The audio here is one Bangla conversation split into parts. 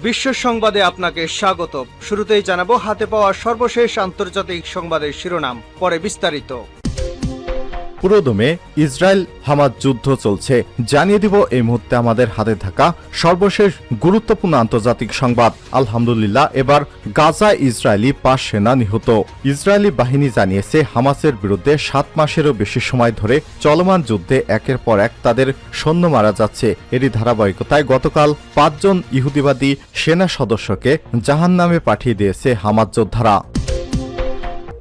বিশ্ব সংবাদে আপনাকে স্বাগত। শুরুতেই জানাবো হাতে পাওয়া সর্বশেষ আন্তর্জাতিক সংবাদের শিরোনাম, পরে বিস্তারিত। পুরোদমে ইসরায়েল হামাস যুদ্ধ চলছে, জানিয়ে দিব এই মুহূর্তে আমাদের হাতে থাকা সর্বশেষ গুরুত্বপূর্ণ আন্তর্জাতিক সংবাদ। আলহামদুলিল্লাহ, এবার গাজায় ইসরায়েলি ৫ সেনা নিহত। ইসরায়েলি বাহিনী জানিয়েছে হামাসের বিরুদ্ধে ৭ মাসেরও বেশি সময় ধরে চলমান যুদ্ধে একের পর এক তাদের সৈন্য মারা যাচ্ছে। এরই ধারাবাহিকতায় গতকাল ৫ জন ইহুদিবাদী সেনা সদস্যকে জাহান্নামে পাঠিয়ে দিয়েছে হামাস যোদ্ধারা।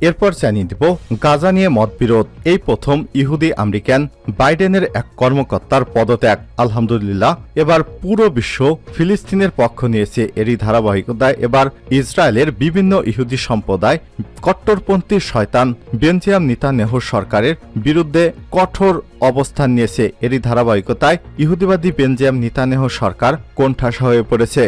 এরপর জানিয়ে দিব গাজা নিয়ে মতবিরোধ। এই প্রথম ইহুদি আমেরিকান বাইডেনের এক কর্মকর্তার পদত্যাগ। আলহামদুলিল্লাহ, এবার পুরো বিশ্ব ফিলিস্তিনের পক্ষ নিয়েছে। এরই ধারাবাহিকতায় এবার ইসরায়েলের বিভিন্ন ইহুদি সম্প্রদায় কট্টরপন্থী শয়তান বেঞ্জামিন নেতানিয়াহু সরকারের বিরুদ্ধে কঠোর অবস্থান নিয়েছে। এরই ধারাবাহিকতায় ইহুদিবাদী বেঞ্জামিন নেতানিয়াহু সরকার কোণঠাসা হয়ে পড়েছে।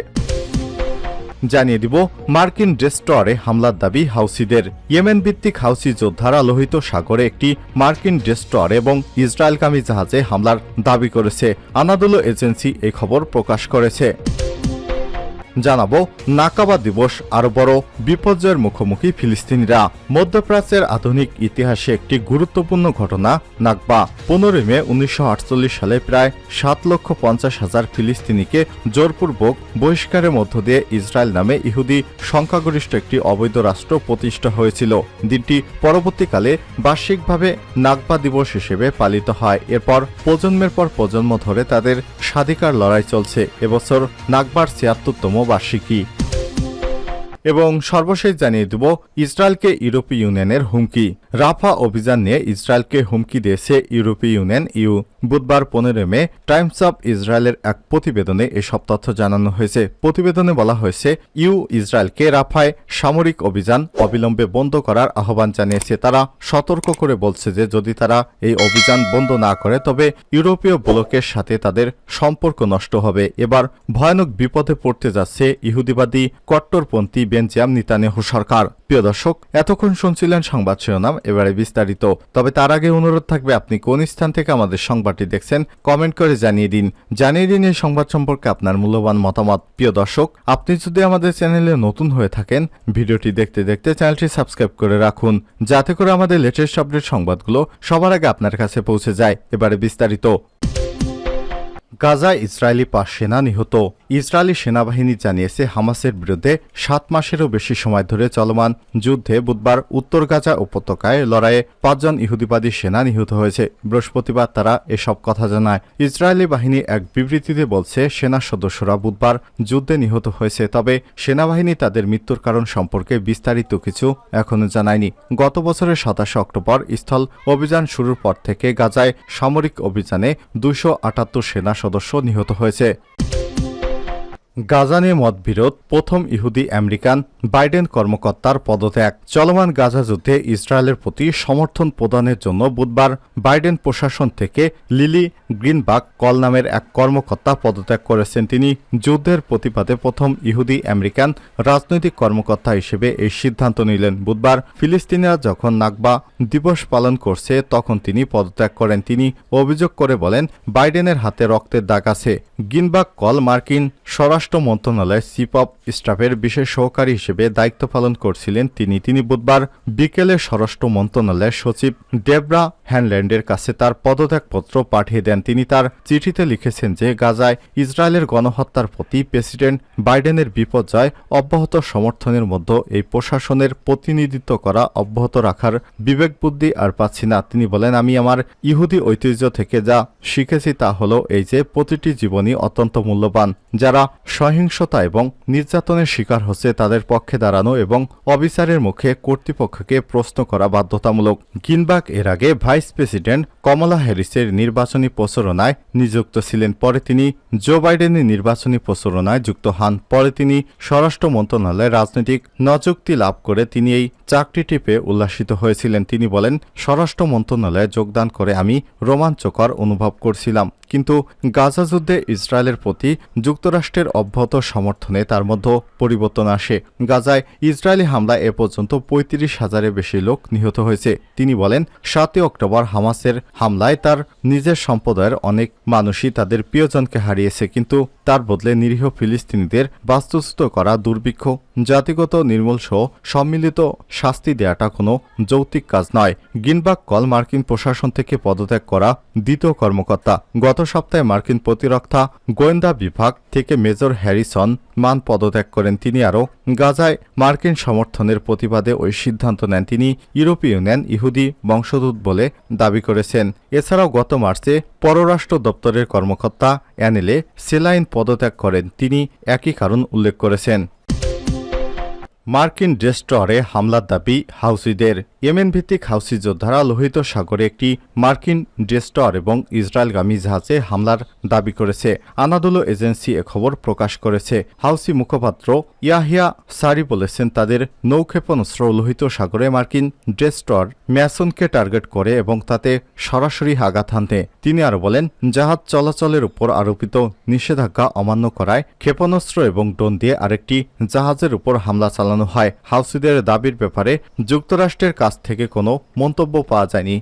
জানিয়ে দিব মার্কিন ডেস্ট্রয়ারে হামলার দাবি হাউসিদের। ইয়েমেন ভিত্তিক হাউসি যোদ্ধারা লোহিত সাগরে একটি মার্কিন ডেস্ট্রয়ার এবং ইসরায়েলগামী জাহাজে হামলার দাবি করেছে। আনাদোলো এজেন্সি এই খবর প্রকাশ করেছে। জানাবো নাকাবা দিবস, আরো বড় বিপর্যয়ের মুখোমুখি ফিলিস্তিনিরা। মধ্যপ্রাচ্যের আধুনিক ইতিহাসে একটি গুরুত্বপূর্ণ ঘটনা নাকবা। 15 মে 1948 সালে প্রায় 7,50,000 ফিলিস্তিনিকে জোরপূর্বক বহিষ্কারের মধ্য দিয়ে ইসরায়েল নামে ইহুদি সংখ্যাগরিষ্ঠ একটি অবৈধ রাষ্ট্র প্রতিষ্ঠা হয়েছিল। দিনটি পরবর্তীকালে বার্ষিকভাবে নাকবা দিবস হিসেবে পালিত হয়। এরপর প্রজন্মের পর প্রজন্ম ধরে তাদের স্বাধিকার লড়াই চলছে। এবছর নাকবার 76তম বার্ষিকী। এবং সর্বশেষ জানিয়ে দেব ইসরায়েলকে ইউরোপীয় ইউনিয়নের হুমকি। রাফা অভিযান নিয়ে ইসরায়েলকে হুমকি দিয়েছে ইউরোপীয় ইউনিয়ন ইউ। বুধবার 15 মে টাইমস অব ইসরায়েলের এক প্রতিবেদনে এসব তথ্য জানানো হয়েছে। প্রতিবেদনে বলা হয়েছে ইউ ইসরায়েলকে রাফায় সামরিক অভিযান অবিলম্বে বন্ধ করার আহ্বান জানিয়েছে। তারা সতর্ক করে বলছে যে যদি তারা এই অভিযান বন্ধ না করে তবে ইউরোপীয় ব্লকের সাথে তাদের সম্পর্ক নষ্ট হবে। এবার ভয়ানক বিপদে পড়তে যাচ্ছে ইহুদিবাদী কট্টরপন্থী বেঞ্জামিন নেতানিয়াহু সরকার। প্রিয় দর্শক, এতক্ষণ শুনছিলেন সংবাদ শিরোনাম, এবারে বিস্তারিত। তবে তার আগে অনুরোধ থাকবে আপনি কোন স্থান থেকে আমাদের সংবাদটি দেখছেন কমেন্ট করে জানিয়ে দিন এই সংবাদ সম্পর্কে আপনার মূল্যবান মতামত। প্রিয় দর্শক, আপনি যদি আমাদের চ্যানেলে নতুন হয়ে থাকেন ভিডিওটি দেখতে দেখতে চ্যানেলটি সাবস্ক্রাইব করে রাখুন, যাতে করে আমাদের লেটেস্ট আপডেট সংবাদগুলো সবার আগে আপনার কাছে পৌঁছে যায়। এবারে বিস্তারিত। গাজায় ইসরায়েলি ৫ সেনা নিহত। ইসরায়েলি সেনাবাহিনী জানিয়েছে হামাসের বিরুদ্ধে ৭ মাসেরও বেশি সময় ধরে চলমান যুদ্ধে বুধবার উত্তর গাজা উপত্যকায় লড়াইয়ে ৫ জন ইহুদিবাদী সেনা নিহত হয়েছে। বৃহস্পতিবার তারা এসব কথা জানায়। ইসরায়েলি বাহিনী এক বিবৃতিতে বলছে সেনা সদস্যরা বুধবার যুদ্ধে নিহত হয়েছে, তবে সেনাবাহিনী তাদের মৃত্যুর কারণ সম্পর্কে বিস্তারিত কিছু এখনো জানায়নি। গত বছরের ২৭ অক্টোবর স্থল অভিযান শুরুর পর থেকে গাজায় সামরিক অভিযানে ২৭৮ সেনা সদস্য নিহত হয়েছে। গাজা নিয়ে মতবিরোধ, প্রথম ইহুদি আমেরিকান বাইডেন কর্মকর্তার পদত্যাগ। চলমান গাজা যুদ্ধে ইসরায়েলের প্রতি সমর্থন প্রদানের জন্য বুধবার বাইডেন প্রশাসন থেকে লিলি গ্রিনবাক কল নামের এক কর্মকর্তা পদত্যাগ করেছেন। তিনি যুদ্ধের প্রতিবাদে প্রথম ইহুদি আমেরিকান রাজনৈতিক কর্মকর্তা হিসেবে এই সিদ্ধান্ত নিলেন। বুধবার ফিলিস্তিনিরা যখন নাকবা দিবস পালন করছে তখন তিনি পদত্যাগ করেন। তিনি অভিযোগ করে বলেন বাইডেনের হাতে রক্তের দাগ আছে। গ্রিনবাক কল মার্কিন স্বরাষ্ট্র মন্ত্রণালয়ের চিফ অব স্টাফের বিশেষ সহকারী হিসেবে দায়িত্ব পালন করছিলেন। তিনি বুধবার বিকেলে স্বরাষ্ট্র মন্ত্রণালয়ের সচিব ডেবরা হ্যানল্যান্ডের কাছে তার পদত্যাগপত্র পাঠিয়ে দেন। তিনি তার চিঠিতে লিখেছেন যে গাজায় ইসরায়েলের গণহত্যার প্রতি প্রেসিডেন্ট বাইডেনের বিপর্যয় অব্যাহত সমর্থনের মধ্যে এই প্রশাসনের প্রতিনিধিত্ব করা অব্যাহত রাখার বিবেকবুদ্ধি আর পাচ্ছি না। তিনি বলেন, আমি আমার ইহুদি ঐতিহ্য থেকে যা শিখেছি তা হলো এই যে প্রতিটি জীবনই অত্যন্ত মূল্যবান। যারা সহিংসতা এবং নির্যাতনের শিকার হচ্ছে তাদের পক্ষে দাঁড়ানো এবং অবিচারের মুখে কর্তৃপক্ষকে প্রশ্ন করা বাধ্যতামূলক। গ্রিনবাক এর আগে ভাইস প্রেসিডেন্ট কমলা হ্যারিসের নির্বাচনী প্রচারণায় নিযুক্ত ছিলেন। পরে তিনি জো বাইডেনের নির্বাচনী প্রচারণায় যুক্ত হন। পরে তিনি স্বরাষ্ট্র মন্ত্রণালয়ে রাজনৈতিক নিযুক্তি লাভ করে তিনি এই চাকরিটি পেয়ে উল্লাসিত হয়েছিলেন। তিনি বলেন, স্বরাষ্ট্র মন্ত্রণালয়ে যোগদান করে আমি রোমাঞ্চকর অনুভব করছিলাম, কিন্তু গাজা যুদ্ধে ইসরায়েলের প্রতি যুক্তরাষ্ট্রের অব্যাহত সমর্থনে তার মধ্যে পরিবর্তন আসে। গাজায় ইসরায়েলি হামলায় এ পর্যন্ত ৩৫,০০০-এর বেশি লোক নিহত হয়েছে। তিনি বলেন, ৭ অক্টোবর হামাসের হামলায় তার নিজের সম্প্রদায়ের অনেক মানুষই তাদের প্রিয়জনকে হারিয়েছে, কিন্তু তার বদলে নিরীহ ফিলিস্তিনিদের বাস্তুচ্যুত করা দুর্ভিক্ষ, জাতিগত নির্মূল সহ সম্মিলিত শাস্তি দেয়াটা কোনো যৌক্তিক কাজ নয়। গিনবাক কল মার্কিন প্রশাসন থেকে পদত্যাগ করা দ্বিতীয় কর্মকর্তা। গত সপ্তাহে মার্কিন প্রতিরক্ষা গোয়েন্দা বিভাগ থেকে মেজর হ্যারিসন মান পদত্যাগ করেন। তিনি আরও গাজায় মার্কিন সমর্থনের প্রতিবাদে ওই সিদ্ধান্ত নেন। তিনি ইউরোপীয় ইউনিয়ন ইহুদি বংশোদ্ভূত বলে দাবি করেছেন। এছাড়াও গত মার্চে পররাষ্ট্র দপ্তরের কর্মকর্তা অ্যানেলে সেলাইন পদত্যাগ করেন। তিনি একই কারণ উল্লেখ করেছেন। মার্কিন ডেস্ট্রয়ারে হামলার দাবি হাউসিদের। ইয়েমেন ভিত্তিক হাউসি যোদ্ধারা লোহিত সাগরে একটি মার্কিন ডেস্ট্রয়ার এবং ইসরায়েলগামী জাহাজে হামলার দাবি করেছে। আনাদোলো এজেন্সি এ খবর প্রকাশ করেছে। হাউসি মুখপাত্র ইয়াহিয়া সারি বলেছেন, তাদের নৌক্ষেপণাস্ত্র লোহিত সাগরে মার্কিন ডেস্ট্রয়ার ম্যাসনকে টার্গেট করে এবং তাতে সরাসরি আঘাত হানতে। তিনি আরও বলেন, জাহাজ চলাচলের উপর আরোপিত নিষেধাজ্ঞা অমান্য করায় ক্ষেপণাস্ত্র এবং ড্রোন দিয়ে আরেকটি জাহাজের উপর হামলা চালানো হয়। হাউসিদের দাবির ব্যাপারে যুক্তরাষ্ট্রের কাছ থেকে কোনো মন্তব্য পাওয়া যায়নি।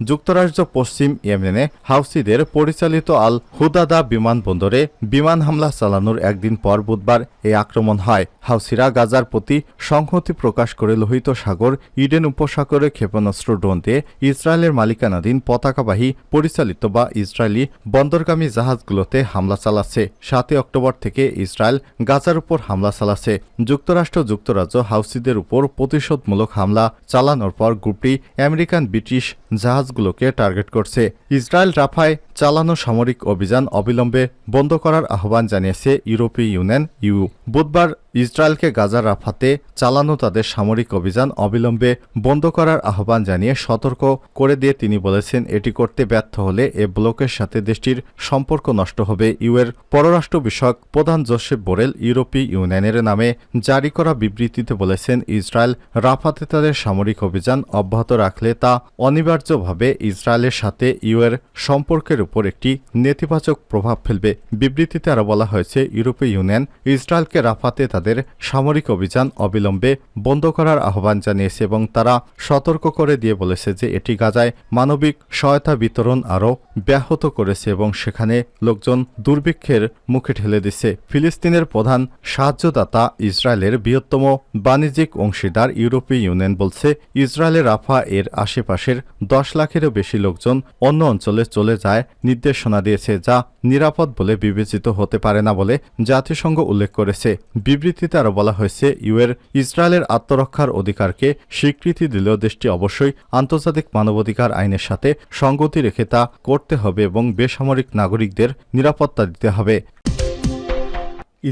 যুক্তরাষ্ট্র পশ্চিম ইয়েমেনে হাউসিদের পরিচালিত আল হুদাদা বিমানবন্দরে বিমান হামলা চালানোর একদিন পর বুধবার এই আক্রমণ হয়। হাউসিরা গাজার প্রতি সংহতি প্রকাশ করে লোহিত সাগর, ইডেন উপসাগরে ক্ষেপণাস্ত্র ড্রোন দিয়ে ইসরায়েলের মালিকানাধীন পতাকাবাহী পরিচালিত বা ইসরায়েলি বন্দরগামী জাহাজগুলোতে হামলা চালাচ্ছে। ৭ অক্টোবর থেকে ইসরায়েল গাজার উপর হামলা চালাচ্ছে। যুক্তরাজ্য হাউসিদের উপর প্রতিশোধমূলক হামলা চালানোর পর গ্রুপটি আমেরিকান ব্রিটিশ জাহাজগুলোকে টার্গেট করছে। ইসরায়েল রাফায় চালানো সামরিক অভিযান অবিলম্বে বন্ধ করার আহ্বান জানিয়েছে ইউরোপীয় ইউনিয়ন ইউ। বুধবার ইসরায়েলকে গাজার রাফাতে চালানো তাদের সামরিক অভিযান অবিলম্বে বন্ধ করার আহ্বান জানিয়ে সতর্ক করে দিয়ে তিনি বলেছেন, এটি করতে ব্যর্থ হলে এ ব্লকের সাথে দেশটির সম্পর্ক নষ্ট হবে। ইউএর পররাষ্ট্র বিষয়ক প্রধান জোসেফ বোরেল ইউরোপীয় ইউনিয়নের নামে জারি করা বিবৃতিতে বলেছেন, ইসরায়েল রাফাতে তাদের সামরিক অভিযান অব্যাহত রাখলে তা অনিবার্যভাবে ইসরায়েলের সাথে ইউএর সম্পর্কের উপর একটি নেতিবাচক প্রভাব ফেলবে। বিবৃতিতে আরও বলা হয়েছে, ইউরোপীয় ইউনিয়ন ইসরায়েলকে রাফাতে তাদের সামরিক অভিযান অবিলম্বে বন্ধ করার আহ্বান জানিয়েছে এবং তারা সতর্ক করে দিয়ে বলেছে যে এটি গাজায় মানবিক সহায়তা বিতরণ আরও ব্যাহত করেছে এবং সেখানে লোকজন দুর্ভিক্ষের মুখে ঠেলে দিচ্ছে। ফিলিস্তিনের প্রধান সাহায্যদাতা ইসরায়েলের বৃহত্তম বাণিজ্যিক অংশীদার ইউরোপীয় ইউনিয়ন বলছে, ইসরায়েলের রাফা এর আশেপাশের 10 লাখেরও বেশি লোকজন অন্য অঞ্চলে চলে যায় নির্দেশনা দিয়েছে, যা নিরাপদ বলে বিবেচিত হতে পারে না বলে জাতিসংঘ উল্লেখ করেছে। বিবৃতিতে আরও বলা হয়েছে, ইউএর ইসরায়েলের আত্মরক্ষার অধিকারকে স্বীকৃতি দিলেও দেশটি অবশ্যই আন্তর্জাতিক মানবাধিকার আইনের সাথে সঙ্গতি রেখে তা করতে হবে এবং বেসামরিক নাগরিকদের নিরাপত্তা দিতে হবে।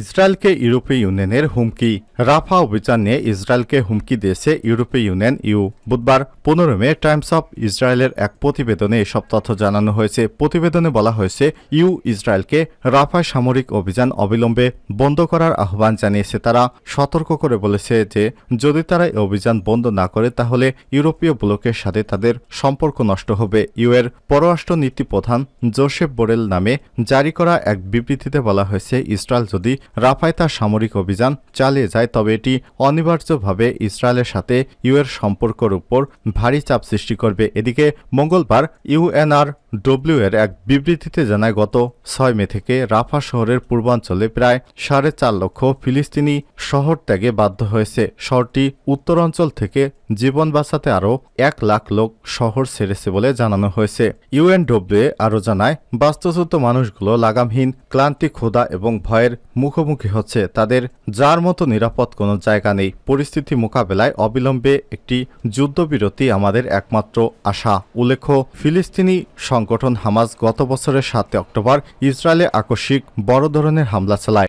ইসরায়েলকে ইউরোপীয় ইউনিয়নের হুমকি। রাফা অভিযান নিয়ে ইসরায়েলকে হুমকি দিয়েছে ইউরোপীয় ইউনিয়ন ইউ। বুধবার 15 মে টাইমস অফ ইসরায়েলের এক প্রতিবেদনে এসব তথ্য জানানো হয়েছে। প্রতিবেদনে বলা হয়েছে, ইউ ইসরায়েলকে রাফায় সামরিক অভিযান অবিলম্বে বন্ধ করার আহ্বান জানিয়েছে। তারা সতর্ক করে বলেছে যে যদি তারা এই অভিযান বন্ধ না করে তাহলে ইউরোপীয় ব্লকের সাথে তাদের সম্পর্ক নষ্ট হবে। ইউ এর পররাষ্ট্র নীতি প্রধান জোসেফ বোরেল নামে জারি করা এক বিবৃতিতে বলা হয়েছে, ইসরায়েল যদি রাফায় তার সামরিক অভিযান চালিয়ে যায় তবে এটি অনিবার্যভাবে ইসরায়েলের সাথে ইউএর সম্পর্কের উপর ভারী চাপ সৃষ্টি করবে। এদিকে মঙ্গলবার ইউএনআরডব্লিউ এর এক বিবৃতিতে জানায়, গত 6 মে থেকে রাফা শহরের পূর্বাঞ্চলে প্রায় 4.5 লক্ষ ফিলিস্তিনি শহর ত্যাগে বাধ্য হয়েছে। শহরটি উত্তরাঞ্চল থেকে জীবন বাঁচাতে আরও 1 লাখ লোক শহর ছেড়েছে বলে জানানো হয়েছে। ইউএনডব্লিউ আরও জানায়, বাস্তুচ্যুত মানুষগুলো লাগামহীন ক্লান্তি, ক্ষুধা এবং ভয়ের মুখোমুখি হচ্ছে। তাদের যার মতো নিরাপদ কোনো জায়গা নেই। পরিস্থিতি মোকাবেলায় অবিলম্বে একটি যুদ্ধবিরতি আমাদের একমাত্র আশা। উল্লেখ্য, ফিলিস্তিনি সংগঠন হামাস গত বছরের 7 অক্টোবর ইসরায়েলে আকস্মিক বড় ধরনের হামলা চালায়।